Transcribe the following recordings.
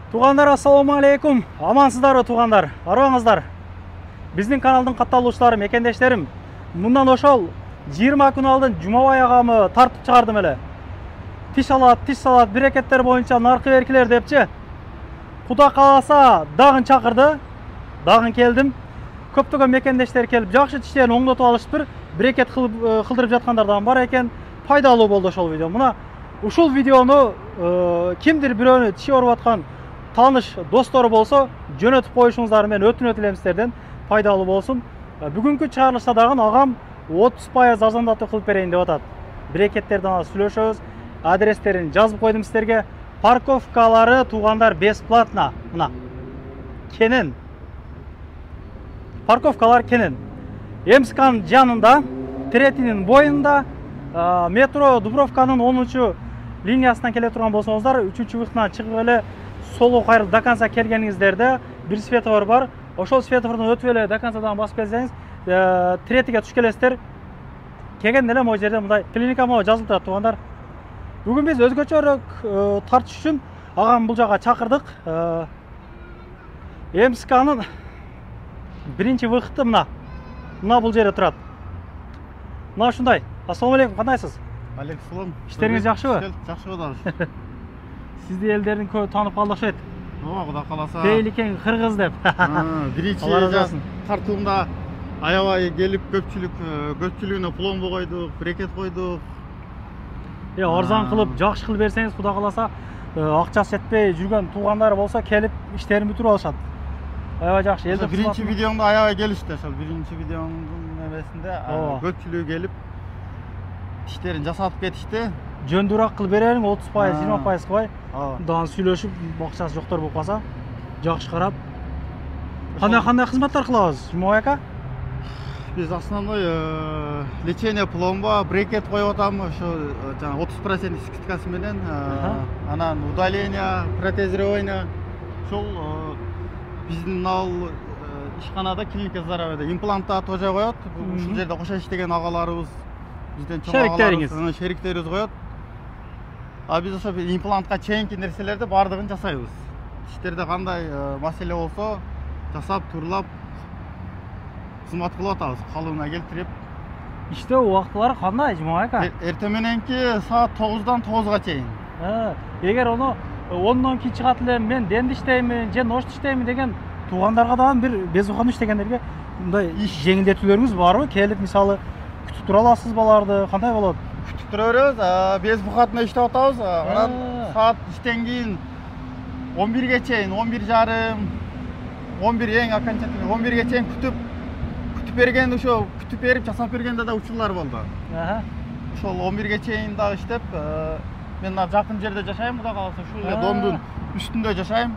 Туғандар, ассаламу алейкум. Амансыздар туғандар, арбаңыздар. Біздің каналдың қатталушылары, мекендештерім. Мұндан ошол 20 күн алдын Жумабай ағамы тартып шығардым әлі. Тиш салат, берекеттер бойынша нарқы беркілер депче. Құда қаласа дағын шақырды. Дағын келдім. Көптөгөн мекендештер келіп, жақшы тиштерін оңдотуп алышып берекет кылдырып жатқандардан бар екен. Пайдалуу болду ошол видео. Мына ушул видеону кимдир бирөөнү тиши ооруп аткан таныш достору болсо жөнөтүп коюшуңуздарды мен өтүнөт элем сиздерден, пайдалуу болсун. Бүгүнкү чыгарылышта дагы агам 30% арзандатуу кылып берейин деп атат. Берекеттерден сүйлөшөбүз. Адрестерин жазып койдум сиздерге. Парковкалары тугандар бесплатно. Мына Кенен. Парковкалар Кенен. МСКнын жанында, Третинин боюнда, метро Дубровканын 10 линиясынан келе турган болсоңуздар, 3-выхтынан чыгып эле солу кайрылып до конца келгениңиздерде бир светофор бар. Ошол светофордон өтүп эле до концадан басып келсеңиз, Третиге туш келесиздер. Келген эле могу жерде мындай клиника могу жазылып турат тугандар. Бүгүн биз өзгөчөрөөк тартыш үчүн агам бул жака чакырдык. МСКнын биринчи выхты мына бул жерде турат. Мына ушундай. Ассаламу алейкум, кандайсыз? Алейкум. Иштериңиз жакшыбы? Жакшы болду. Сизди элдердин көп таанып калды окшойт. Ооба, Кудай кааласа. Бейликен кыргыз деп. Биринчи тартуумда аябай келип көпчүлүгүнө пломбу койдук, брекет койдук. Арзан кылып, жакшы кылып берсеңиз, Кудай кааласа, акчасы жетпей жүргөн туугандар болсо келип иштерин бүтүрүп алышат. Аябай жакшы. Биринчи видеомда аябай келишти. Ошол биринчи видеомдун эмесинде көпчүлүгү келип иштерин жасатып кетишти. Жөндүрөөк кылып берериң, 30%, 20% кылбай. Ооба. Дагы сүйлөшүп, акчасы жоктор болуп калса, жакшы карап. Кандай кызматтар кылабыз, Жумабай ака? Биз основной лечение пломба, брекет коюп атам, ошо жана 30% скидкасы менен, анан удаление, протезирование. Ошол биздин ал ишканада клиника здоровьеде имплантта тоже коет. Ушул жерде кошо иштеген агаларыбыз, бизден чоң агаларыбыз, шериктерибиз коет. Биз ошо имплантка чейинки нерселерди бардыгын жасайбыз. Иштерде кандай маселе болсо жасап, турлап кызмат кылып атабыз, калыбына келтирип. Иштөө убактылары кандай, Жумабай ака? Эртең мененки саат 9-дан 9га чейин. Эгер ону 10-дон кийин чыгат элем, мен денди иштеймин, же ночь иштеймин деген туугандарга дагы бир безухан иштегендерге мындай жеңилдетүүлөрүңүз барбы? Келип, мисалы, күтүп тура аласыз баларды, кандай болот? Күтүп тура беребиз, без бухатына иштеп атабыз. Анан саат иштен кийин 11ге чейин, 11:30, 11 эң окончательный 11ге чейин күтүп берген, ошо күтүп берип жасап бергенде да учурлар болду. Ошол 11ге чейин дагы иштеп, мен жакын жерде жашайм, Кудай кааласа, ушул эле домдун үстүндө жашайм.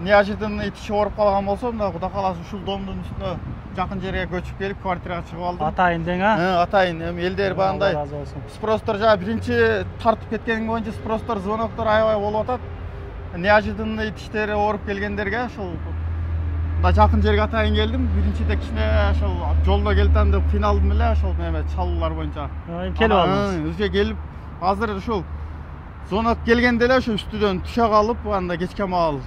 Неожиданный тиши ооруп калган болсо, мына Кудай кааласа ушул домдун үстүнө жакын жерге көчүп келип, квартирага чыгып алдым. Атайын дең, Атайын. Эми элдер багындай спростор жана биринчи тартып кеткениң боюнча спростор, звоноктор аябай болуп атат. Неожиданный тиштери ооруп келгендерге ошол жакын жерге атайын келдим. Биринчиде кичине ошол жолдо келатам деп кыйналдым эле, ошол эме чалуулар боюнча. Келип алдыңыз. Өзгө келип, азыр ушул звонок келгенде эле ошо үстүдөн түшө калып, анда кечке маал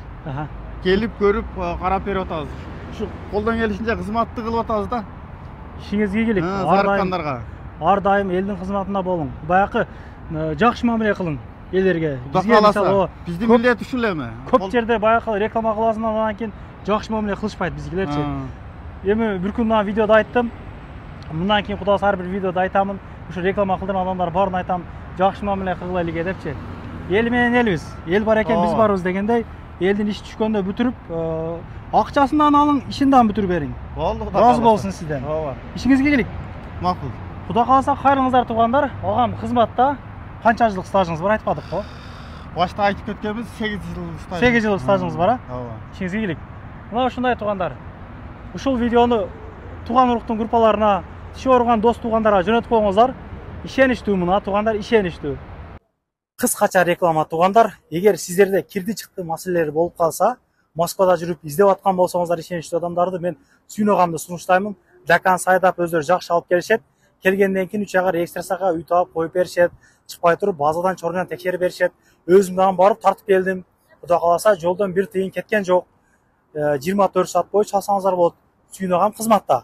келип көрүп, карап берип атабыз. Ушу колдон келишинче кызматты кылып атабыз да. Ишиңизге келик. Зарыккандарга. Ар дайым элдин кызматында болуң. Баякы жакшы мамиле кылың элдерге. Бизге мисалы биздин милдет ушул эми. Көп жерде баякы реклама кыласың, андан кийин жакшы мамиле кылышпайт бизгилерчи. Эми бир күн мына видеодо айттым. Мындан кийин Кудайга ар бир видеодо айтамын. Ушу реклама кылдырган адамдар барын айтам, жакшы мамиле кылгыла элге депчи. Эл менен элбиз. Эл бар экен, биз барбыз дегендей, элдин иши түшкөндө бүтүрүп, акчасынан алың, ишиндан бүтүрүп бериң. Болду, разы болсун сизден. Ооба. Ишиңизге келик. Макул. Кудай кааласа, кайрыңыздар тугандар. Агам кызматта канча жылдык стажыңыз бар айтпадык го? Башта айтып кеткенбиз, 8 жыл стаж. 8 жылдык стажыңыз бар, Ооба. Ишиңизге келик. Мына ушундай тугандар. Ушул видеону туган уруктун группаларына, тиши ооруган дос тугандарга жөнөтүп коюңуздар. Ишеничтүү мына тугандар, ишеничтүү. Кыскача реклама тугандар. Эгер сиздерде кирди чыкты маселелер болуп калса, Москвада жүрүп издеп аткан болсоңуздар ишеничтүү адамдарды мен сүйнөгамды сунуштаймын. Жакан сайдап өздөрү жакшы алып келишет. Келгенден кийин үч айга регистрацияга үй таап коюп беришет. Чыкпай туруп базадан чорунан текшерип беришет. Өзүм дагы барып тартып келдим. Құда қаласа жолдан бір тиын кеткен жоқ. 24 саат бойы чалсаңыздар болады. Сүйін ағам қызматта.